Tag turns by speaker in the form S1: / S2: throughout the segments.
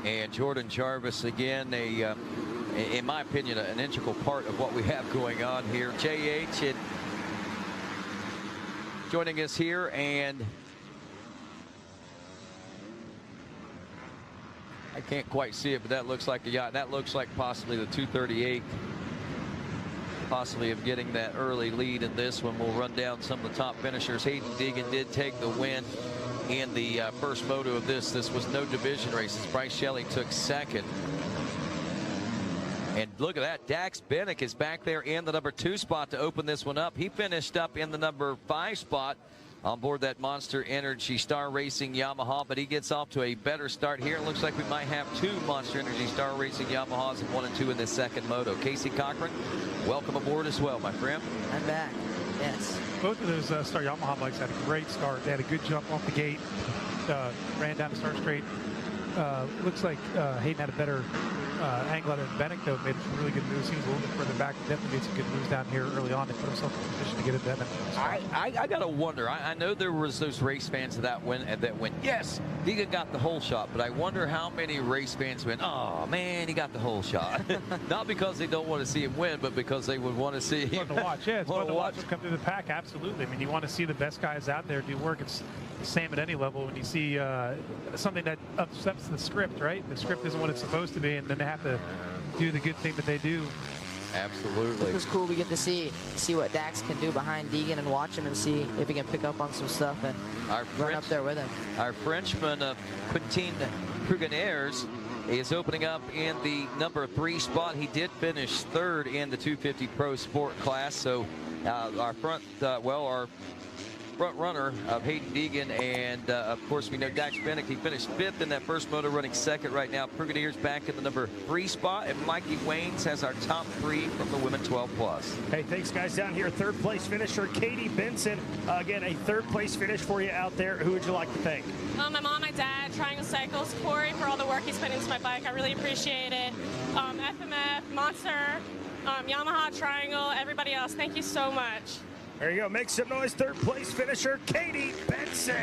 S1: And Jordan Jarvis, again, in my opinion, an integral part of what we have going on here. JH joining us here, and I can't quite see it, but that looks like a yacht. That looks like possibly the 238, possibly of getting that early lead in this one. We'll run down some of the top finishers. Haiden Deegan did take the win in the first moto of this. This was no division races. Bryce Shelley took second. And look at that, Dax Bennick is back there in the number 2 spot to open this one up. He finished up in the number 5 spot on board that Monster Energy Star Racing Yamaha, but he gets off to a better start here. It looks like we might have 2 Monster Energy Star Racing Yamahas, 1 and 2 in this second moto. Casey Cochran, welcome aboard as well, my friend.
S2: I'm back, yes.
S3: Both of those Star Yamaha bikes had a great start. They had a good jump off the gate, ran down the start straight. Looks like Haiden had a better angle out of Bennick, though. Made some really good moves. He was a little bit further back. Definitely made some good moves down here early on to put himself in position to get it done.
S1: I gotta wonder. I know there was those race fans that went, yes, Deegan got the whole shot, but I wonder how many race fans went, oh man, he got the whole shot. Not because they don't want to see him win, but because they would want to see him.
S3: Fun to watch, yeah. It's fun to watch him come through the pack. Absolutely. I mean, you want to see the best guys out there do work. It's the same at any level when you see something that upsets the script, right? The script isn't what it's supposed to be, and then they have to do the good thing that they do.
S1: Absolutely.
S2: It was cool. We get to see what Dax can do behind Deegan and watch him and see if he can pick up on some stuff and run up there with him. Our
S1: Frenchman, Quentin Pruganeres, is opening up in the number 3 spot. He did finish 3rd in the 250 Pro Sport class. So our front runner of Haiden Deegan, and of course we know Dax Bennick. He finished 5th in that first moto, running 2nd right now. Pruganeers back in the number 3 spot, and Mikey Waynes has our top 3 from the women 12 plus.
S4: Hey, thanks guys down here. 3rd place finisher Katie Benson. Again, a 3rd place finish for you out there. Who would you like to thank?
S5: My mom, my dad, Triangle Cycles, Corey for all the work he's put into my bike. I really appreciate it. FMF, Monster, Yamaha, Triangle, everybody else. Thank you so much.
S4: There you go. Make some noise. 3rd place finisher, Katie Benson.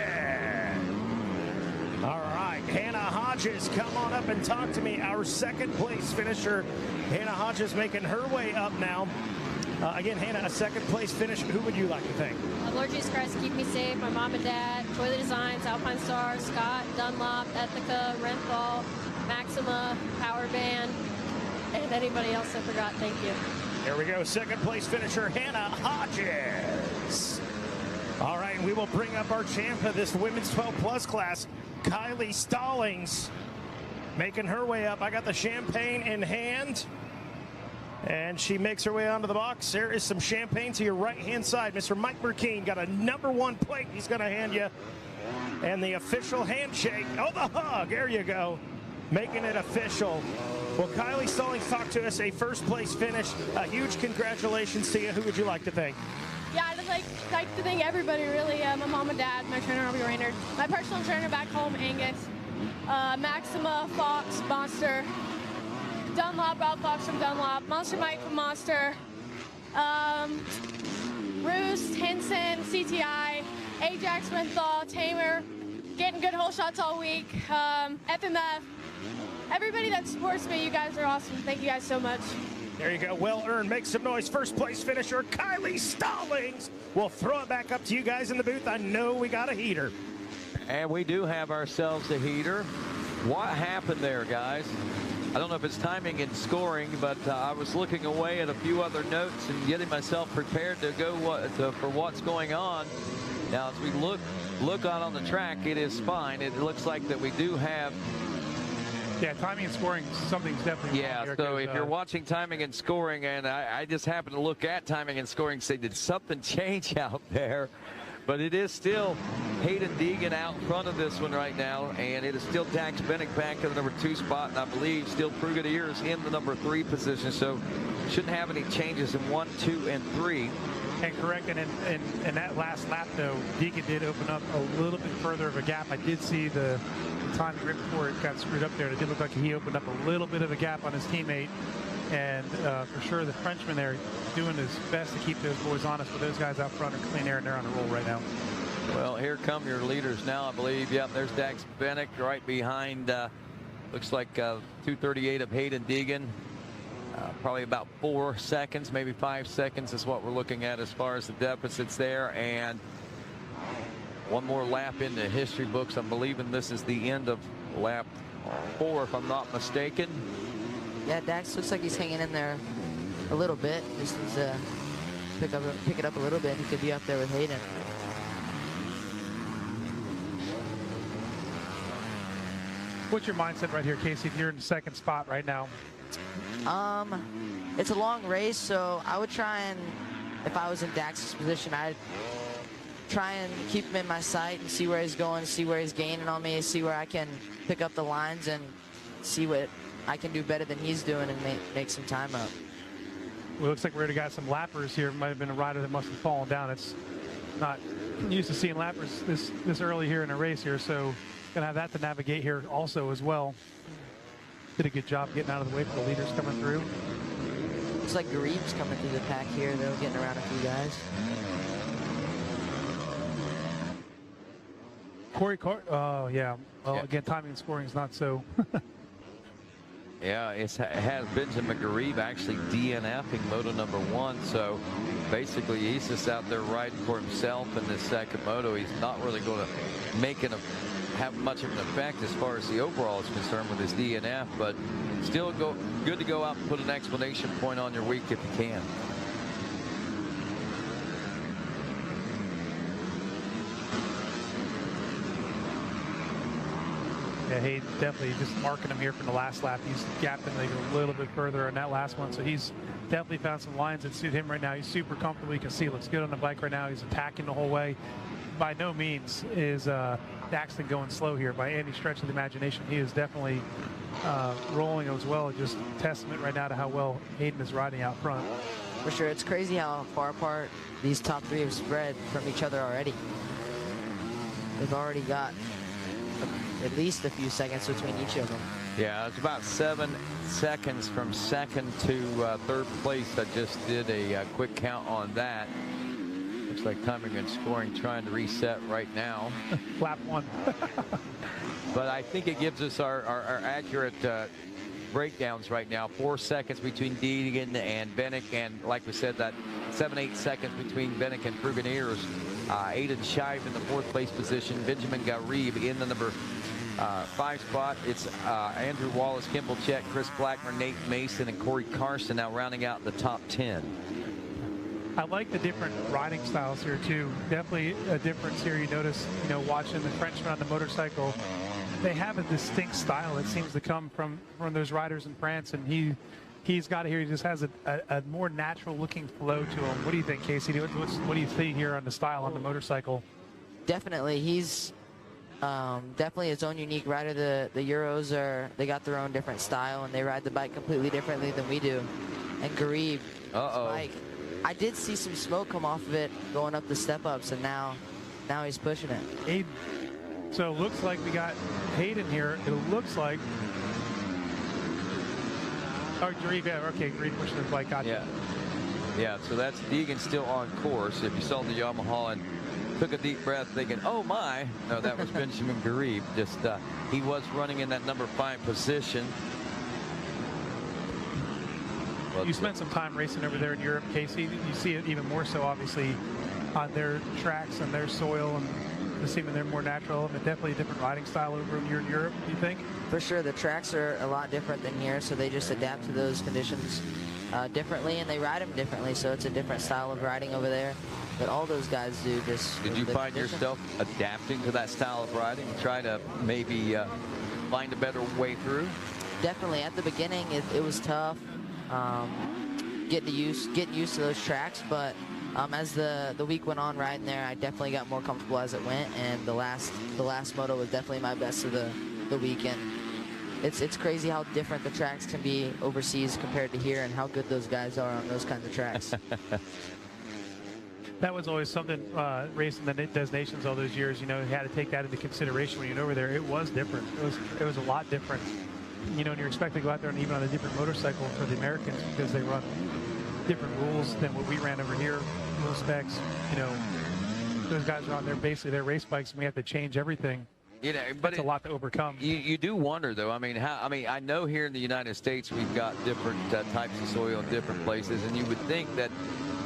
S4: All right, Hannah Hodges, come on up and talk to me. Our 2nd place finisher, Hannah Hodges, making her way up now. Again, Hannah, a 2nd place finish. Who would you like to thank?
S6: Lord Jesus Christ, keep me safe. My mom and dad, Toilet Designs, Alpine Star, Scott, Dunlop, Ethica, Renthal, Maxima, Power Band, and anybody else I forgot. Thank you.
S4: There we go. 2nd place finisher, Hannah Hodges. All right, we will bring up our champ of this women's 12 plus class, Kylie Stallings, making her way up. I got the champagne in hand, and she makes her way onto the box. There is some champagne to your right-hand side. Mr. Mike Burkeen got a number 1 plate he's going to hand you, and the official handshake. Oh, the hug. There you go. Making it official. Well, Kylie Stallings talked to us, a 1st place finish. A huge congratulations to you. Who would you like to thank?
S5: Yeah, I'd just like to thank everybody, really. My mom and dad, my trainer, Robbie Raynard, my personal trainer back home, Angus, Maxima, Fox, Monster, Dunlop, Rob Fox from Dunlop, Monster Mike from Monster, Roost, Henson, CTI, Ajax, Renthal, Tamer, getting good hole shots all week, FMF. Everybody that supports me, you guys are awesome. Thank you guys so much.
S4: There you go. Well earned. Make some noise. 1st place finisher, Kylie Stallings. We'll throw it back up to you guys in the booth. I know we got a heater.
S1: And we do have ourselves a heater. What happened there, guys? I don't know if it's timing and scoring, but I was looking away at a few other notes and getting myself prepared to go for what's going on. Now, as we look out on the track, it is fine. It looks like that we do have.
S3: Yeah, timing and scoring, something's definitely wrong here,
S1: so if you're watching timing and scoring, and I just happened to look at timing and scoring, say, did something change out there? But it is still Haiden Deegan out in front of this one right now, and it is still Dax Bennick back in the number 2 spot, and I believe still Pruganeers in the number 3 position, so shouldn't have any changes in 1, 2, and 3.
S3: And correct, and in that last lap, though, Deegan did open up a little bit further of a gap. I did see the time right before it got screwed up there, and it did look like he opened up a little bit of a gap on his teammate. And for sure, the Frenchman there doing his best to keep those boys honest, with those guys out front are clean air, and they're on a roll right now.
S1: Well, here come your leaders now, I believe. Yep, there's Dax Bennick right behind Looks like 2:38 of Haiden Deegan. Probably about 4 seconds, maybe 5 seconds is what we're looking at as far as the deficits there. And one more lap in the history books. I'm believing this is the end of lap 4, if I'm not mistaken.
S2: Yeah, Dax looks like he's hanging in there a little bit. Just needs to pick it up a little bit. He could be up there with Haiden.
S3: What's your mindset right here, Casey, if you're in the second spot right now?
S2: It's a long race, so I would try and, if I was in Dax's position, I'd try and keep him in my sight and see where he's going, see where he's gaining on me, see where I can pick up the lines and see what I can do better than he's doing and make some time up.
S3: Well, it looks like we already got some lappers here. Might have been a rider that must have fallen down. It's not used to seeing lappers this early here in a race here, so gonna have that to navigate here also as well. Did a good job getting out of the way for the leaders coming through.
S2: Looks like Garib's coming through the pack here, though, getting around a few guys.
S3: Oh, yeah. Well, again, timing and scoring is not so.
S1: Yeah, it has Benjamin Garib actually DNFing Moto number 1. So basically, he's just out there riding for himself in this second Moto. He's not really going to have much of an effect as far as the overall is concerned with his DNF, but still good to go out and put an exclamation point on your week if you can.
S3: Yeah, Haiden definitely just marking him here from the last lap. He's gapped him maybe a little bit further on that last one, so he's definitely found some lines that suit him right now. He's super comfortable. You can see he looks good on the bike right now. He's attacking the whole way. By no means is Daxton going slow here by any stretch of the imagination. He is definitely rolling as well. Just testament right now to how well Haiden is riding out front.
S2: For sure. It's crazy how far apart these top three have spread from each other already. They've already got at least a few seconds between each of them.
S1: Yeah, it's about 7 seconds from second to third place. I just did a quick count on that. Looks like timing and scoring trying to reset right now.
S3: Lap 1.
S1: But I think it gives us our accurate breakdowns right now. 4 seconds between Deegan and Bennick, and like we said, that 7-8 seconds between Bennick and Fruganiers. Haiden Shive in the 4th place position. Benjamin Garib in the number 5 spot. It's Andrew Wallace, Kimball Check, Chris Blackmer, Nate Mason, and Corey Carson now rounding out the top 10.
S3: I like the different riding styles here too. Definitely a difference here. You notice, watching the Frenchman on the motorcycle, they have a distinct style that seems to come from those riders in France, and he's got it here. He just has a more natural looking flow to him. What do you think, Casey? What do you see here on the style on the motorcycle?
S2: Definitely, he's definitely his own unique rider. The Euros they got their own different style, and they ride the bike completely differently than we do. And Garib, bike, I did see some smoke come off of it going up the step-ups, and now he's pushing it.
S3: So it looks like we got Haiden here. It looks like... Oh, Garib, yeah, okay, Garib pushing his bike. Gotcha.
S1: Yeah, so that's Deegan still on course. If you saw the Yamaha and took a deep breath thinking, oh my, no, that was Benjamin Garib. Just, he was running in that number 5 position.
S3: You spent some time racing over there in Europe, Casey. You see it even more so, obviously, on their tracks and their soil, and just even they're more natural, and definitely a different riding style over here in Europe, do you think?
S2: For sure. The tracks are a lot different than here, so they just adapt to those conditions differently, and they ride them differently, so it's a different style of riding over there. But all those guys do just...
S1: Did you find yourself adapting to that style of riding, try to maybe find a better way through?
S2: Definitely. At the beginning, it was tough. Getting used to those tracks, but as the week went on riding there, I definitely got more comfortable as it went, and the last moto was definitely my best of the weekend. It's crazy how different the tracks can be overseas compared to here, and how good those guys are on those kinds of tracks.
S3: That was always something racing the Des Nations all those years. You had to take that into consideration when you went over there. It was different. It was a lot different. And you're expected to go out there and even on a different motorcycle for the Americans, because they run different rules than what we ran over here, rule specs. Those guys are on basically their race bikes, and we have to change everything.
S1: You know, but
S3: it's a lot to overcome.
S1: You do wonder, though. I mean, I know here in the United States we've got different types of soil in different places, and you would think that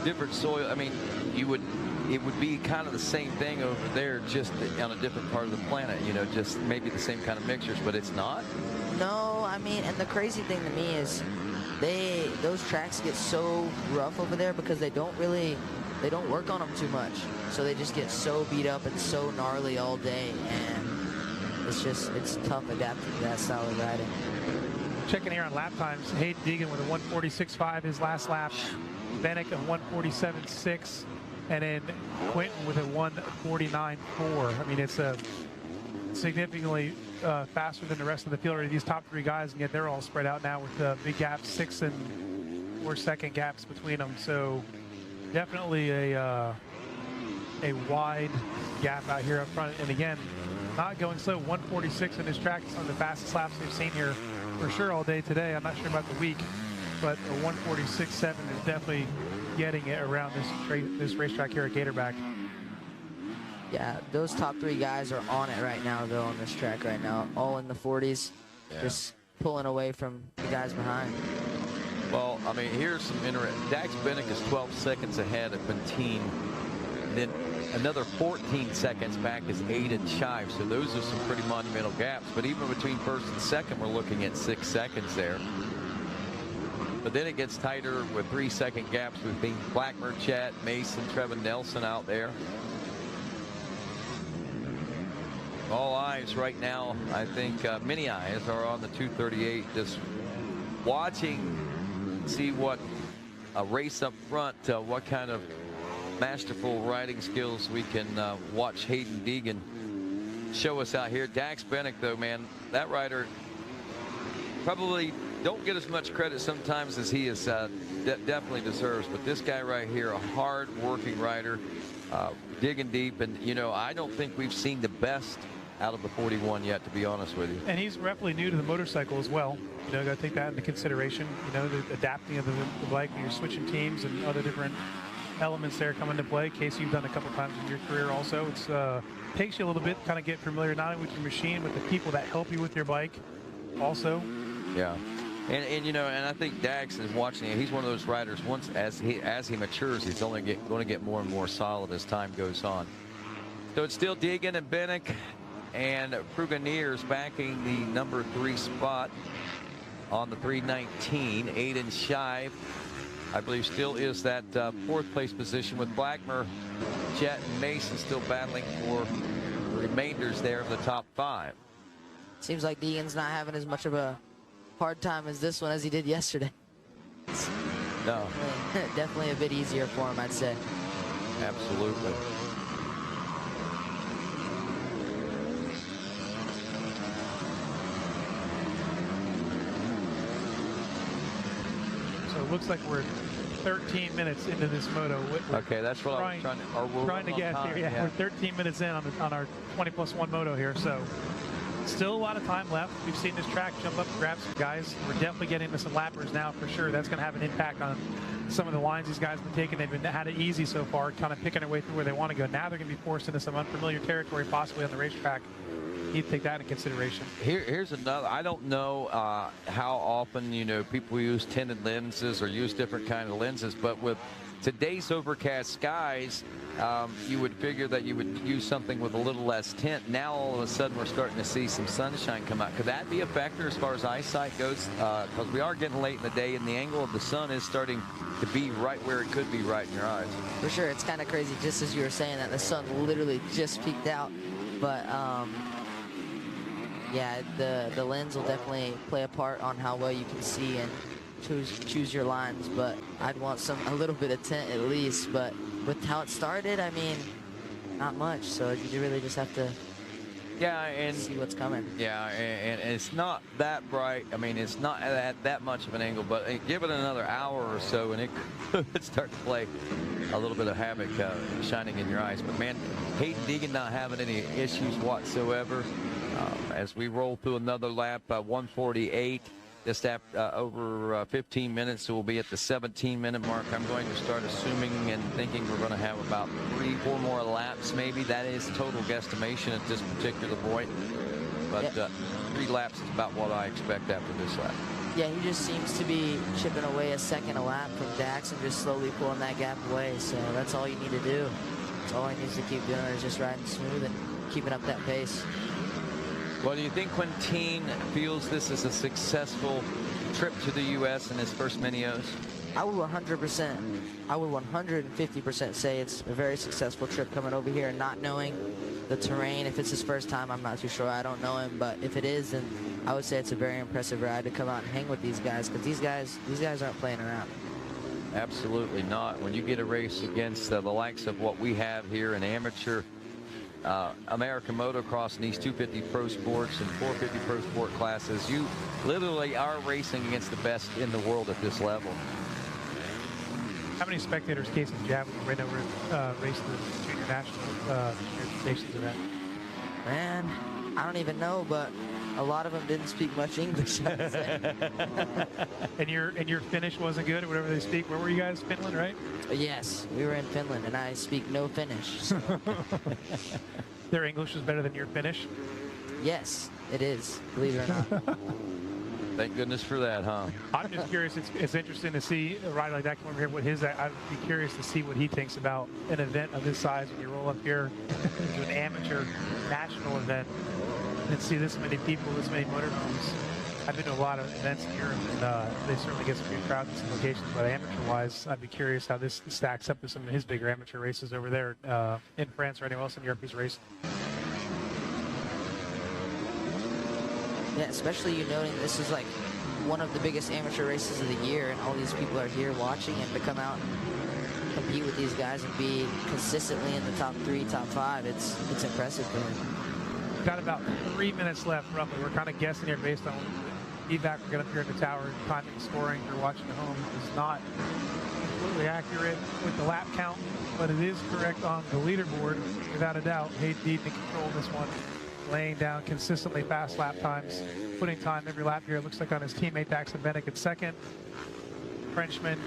S1: different soil. I mean, it would be kind of the same thing over there, just on a different part of the planet. You know, just maybe the same kind of mixtures, but it's not.
S2: No, I mean, and the crazy thing to me is those tracks get so rough over there because they don't work on them too much. So they just get so beat up and so gnarly all day, and it's tough adapting to that style of riding.
S3: Checking here on lap times, Haiden Deegan with a 146.5 his last lap, Bennett a 147.6, and then Quentin with a 149.4. I mean, it's a significantly faster than the rest of the field. These top three guys, and yet they're all spread out now with big gaps, 6 and 4 second gaps between them. So definitely a wide gap out here up front. And again, not going slow. 146 in this track is one of the fastest laps we've seen here for sure all day today. I'm not sure about the week, but a 146.7 is definitely getting it around this racetrack here at Gatorback.
S2: Yeah, those top three guys are on it right now, though, on this track right now. All in the 40s, just pulling away from the guys behind.
S1: Well, I mean, here's some interesting. Dax Bennett is 12 seconds ahead of Bentine. Then another 14 seconds back is Haiden Shive. So those are some pretty monumental gaps. But even between first and second, we're looking at 6 seconds there. But then it gets tighter with 3-second gaps between Blackmer, Chet, Mason, Trevin Nelson out there. All eyes right now, I think many eyes are on the 238, just watching, see what a race up front, what kind of masterful riding skills we can watch Haiden Deegan show us out here. Dax Bennett, though, man, that rider probably don't get as much credit sometimes as he is definitely deserves. But this guy right here, a hard-working rider, digging deep, and you know, I don't think we've seen the best out of the 41 yet, to be honest with you.
S3: And he's roughly new to the motorcycle as well. You know, got to take that into consideration. You know, the adapting of the bike when you're switching teams and other different elements there come into play. Casey, you've done a couple times in your career also. It's takes you a little bit to kind of get familiar not only with your machine, but the people that help you with your bike also.
S1: Yeah. And you know, and I think Dax is watching him. He's one of those riders. Once as he matures, he's only going to get more and more solid as time goes on. So it's still Deegan and Bennett and Pruganiers backing the number 3 spot on the 319. Haiden Shive, I believe, still is that 4th place position with Blackmer, Chet, and Mason still battling for the remainders there of the top 5.
S2: Seems like Deegan's not having as much of a hard time as this one as he did yesterday.
S1: No.
S2: Definitely a bit easier for him, I'd say.
S1: Absolutely.
S3: So it looks like we're 13 minutes into this moto.
S1: Okay, that's what I was
S3: trying to get here. Yeah, we're 13 minutes in on our 20+1 moto here, so still a lot of time left. We've seen this track jump up and grab some guys. We're definitely getting into some lappers now for sure. That's going to have an impact on some of the lines these guys have been taking. They've had it easy so far, kind of picking their way through where they want to go. Now they're going to be forced into some unfamiliar territory, possibly on the racetrack. You need to take that into consideration.
S1: Here's another. I don't know how often, you know, people use tinted lenses or use different kind of lenses, but with today's overcast skies, you would figure that you would use something with a little less tint. Now all of a sudden we're starting to see some sunshine come out. Could that be a factor as far as eyesight goes? Because we are getting late in the day and the angle of the sun is starting to be right where it could be right in your eyes.
S2: For sure, it's kind of crazy, just as you were saying that the sun literally just peaked out. But yeah, the lens will definitely play a part on how well you can see and choose your lines. But I'd want a little bit of tint at least. But with how it started, I mean, not much. So you really just have to see what's coming.
S1: Yeah, and it's not that bright. I mean, it's not at that much of an angle, but give it another hour or so, and it could start to play a little bit of havoc shining in your eyes. But man, Haiden Deegan not having any issues whatsoever. As we roll through another lap, 148. just over 15 minutes, so we'll be at the 17-minute mark. I'm going to start assuming and thinking we're going to have about 3-4 more laps, maybe. That is total guesstimation at this particular point. But 3 laps is about what I expect after this lap.
S2: Yeah, he just seems to be chipping away a second a lap from Dax and just slowly pulling that gap away. So that's all you need to do. That's all he needs to keep doing, is just riding smooth and keeping up that pace.
S1: Well, do you think Quintine feels this is a successful trip to the U.S. in his first mini-O's?
S2: I would 100%, I would 150% say it's a very successful trip coming over here, not knowing the terrain. If it's his first time, I'm not too sure. I don't know him, but if it is, then I would say it's a very impressive ride to come out and hang with these guys, because these guys aren't playing around.
S1: Absolutely not. When you get a race against the likes of what we have here in amateur American motocross in these 250 Pro Sports and 450 Pro Sport classes, you literally are racing against the best in the world at this level.
S3: How many spectators, Casey, did you have when you ran over race the junior national stations event?
S2: Man, I don't even know, but a lot of them didn't speak much English. I would say.
S3: And your Finnish wasn't good, or whatever they speak. Where were you guys? Finland, right?
S2: Yes, we were in Finland, and I speak no Finnish. So.
S3: Their English is better than your Finnish?
S2: Yes, it is, believe it or not.
S1: Thank goodness for that, huh?
S3: I'm just curious. It's interesting to see a rider like that come over here. I'd be curious to see what he thinks about an event of this size when you roll up here to an amateur national event and see this many people, this many motorhomes. I've been to a lot of events in Europe, and they certainly get some good crowds in some locations, but amateur-wise, I'd be curious how this stacks up to some of his bigger amateur races over there in France or anywhere else in Europe he's racing.
S2: Yeah, especially you noting this is like one of the biggest amateur races of the year, and all these people are here watching, and to come out and compete with these guys and be consistently in the top 3, top 5, it's impressive for him.
S3: Got about 3 minutes left, roughly. We're kind of guessing here based on feedback we get up here in the tower. Timing and scoring for watching at home is not completely accurate with the lap count, but it is correct on the leaderboard, without a doubt. Haiden Deegan in control this one, laying down consistently fast lap times, putting time every lap here. It looks like on his teammate Dax and Bennick in second, Frenchman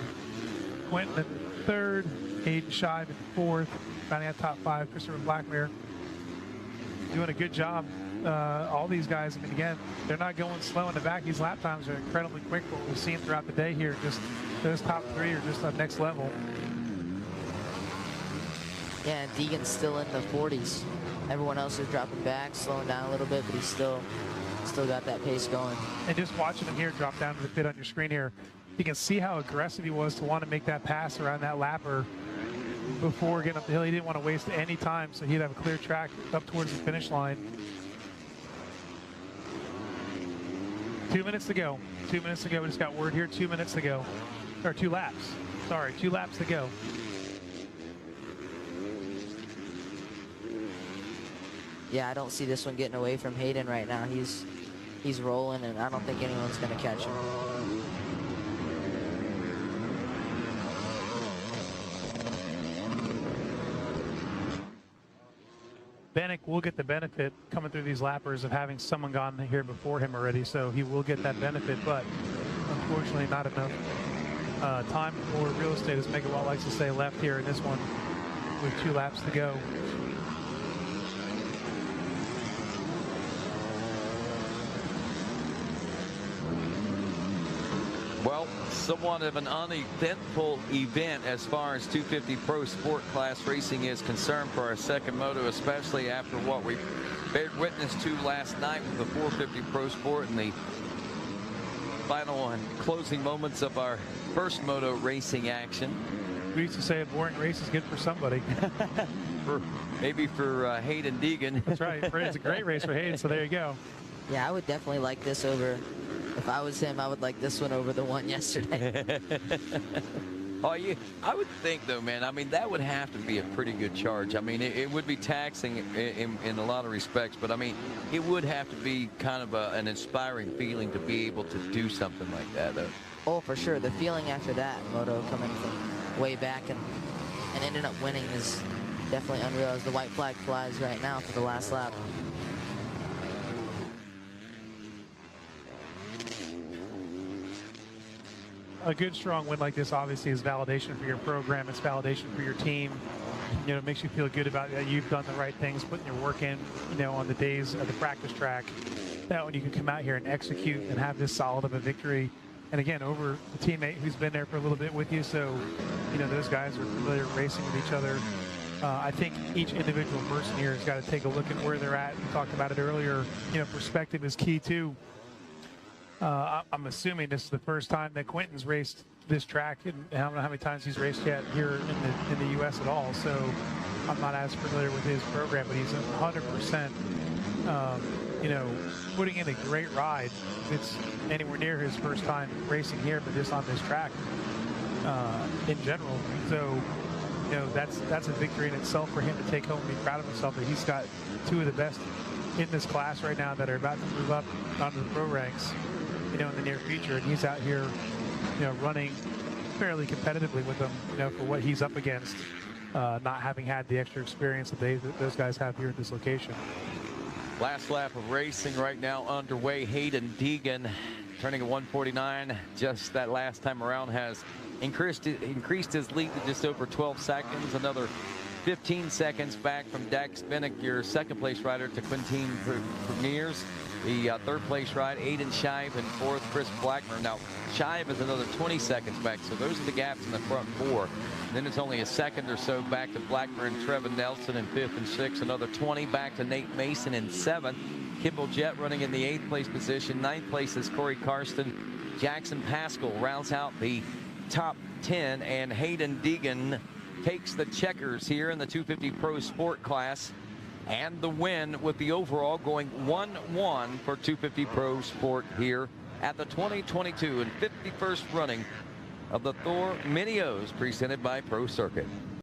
S3: Quentin in third, Haiden Shive in fourth, rounding out top 5, Christopher Blackmere doing a good job. All these guys, I mean, again, they're not going slow in the back. These lap times are incredibly quick. What we've seen throughout the day here, just those top 3 are just on next level.
S2: Yeah, Deegan's still in the 40s. Everyone else is dropping back, slowing down a little bit, but he's still got that pace going.
S3: And just watching him here drop down to the pit on your screen here, you can see how aggressive he was to want to make that pass around that lapper before getting up the hill. He didn't want to waste any time, so he'd have a clear track up towards the finish line. 2 minutes to go. 2 minutes to go. We just got word here. 2 minutes to go. Or 2 laps. Sorry, 2 laps to go.
S2: Yeah, I don't see this one getting away from Haiden right now. He's rolling, and I don't think anyone's going to catch him.
S3: Bennick will get the benefit coming through these lappers of having someone gone here before him already, so he will get that benefit, but unfortunately not enough time for real estate, as Megawalt likes to say, left here in this one with 2 laps to go.
S1: Well, somewhat of an uneventful event as far as 250 Pro Sport class racing is concerned for our second moto, especially after what we bared witness to last night with the 450 Pro Sport and the final and closing moments of our first moto racing action.
S3: We used to say a boring race is good for somebody.
S1: Maybe for Haiden Deegan.
S3: That's right. It's a great race for Haiden, so there you go.
S2: Yeah, I would definitely like this over. If I was him, I would like this one over the one yesterday.
S1: Oh, yeah. I would think, though, man, I mean, that would have to be a pretty good charge. I mean, it would be taxing in a lot of respects, but, I mean, it would have to be kind of an inspiring feeling to be able to do something like that, though.
S2: Oh, for sure. The feeling after that, Moto coming from way back and ending up winning is definitely unreal, as the white flag flies right now for the last lap.
S3: a good, strong win like this obviously is validation for your program. It's validation for your team. You know, it makes you feel good about that you've done the right things, putting your work in, you know, on the days of the practice track. That when you can come out here and execute and have this solid of a victory. And again, over a teammate who's been there for a little bit with you. So, you know, those guys are familiar racing with each other. I think each individual person here has got to take a look at where they're at. We talked about it earlier. You know, perspective is key too. I'm assuming this is the first time that Quentin's raced this track, and I don't know how many times he's raced yet here in the U.S. at all. So I'm not as familiar with his program, but he's 100%, you know, putting in a great ride. If it's anywhere near his first time racing here, but just on this track in general. So, you know, that's a victory in itself for him to take home and be proud of himself that he's got two of the best in this class right now that are about to move up onto the pro ranks, you know, in the near future. And he's out here, you know, running fairly competitively with them, you know, for what he's up against, not having had the extra experience that those guys have here at this location.
S1: Last lap of racing right now underway. Haiden Deegan turning a 149 just that last time around has increased his lead to just over 12 seconds. Another 15 seconds back from Dax Bennick, your second place rider, to Quintin Premiers. The third place ride, Aiden Shive, and fourth, Chris Blackmer. Now, Shive is another 20 seconds back, so those are the gaps in the front four. And then it's only a second or so back to Blackmer and Trevin Nelson in fifth and sixth. Another 20 back to Nate Mason in seventh. Kimball Jett running in the 8th place position. 9th place is Corey Karsten. Jackson Pascal rounds out the top 10, and Haiden Deegan takes the checkers here in the 250 Pro Sport class and the win, with the overall going 1-1 for 250 Pro Sport here at the 2022 and 51st running of the Thor Mini O's presented by Pro Circuit.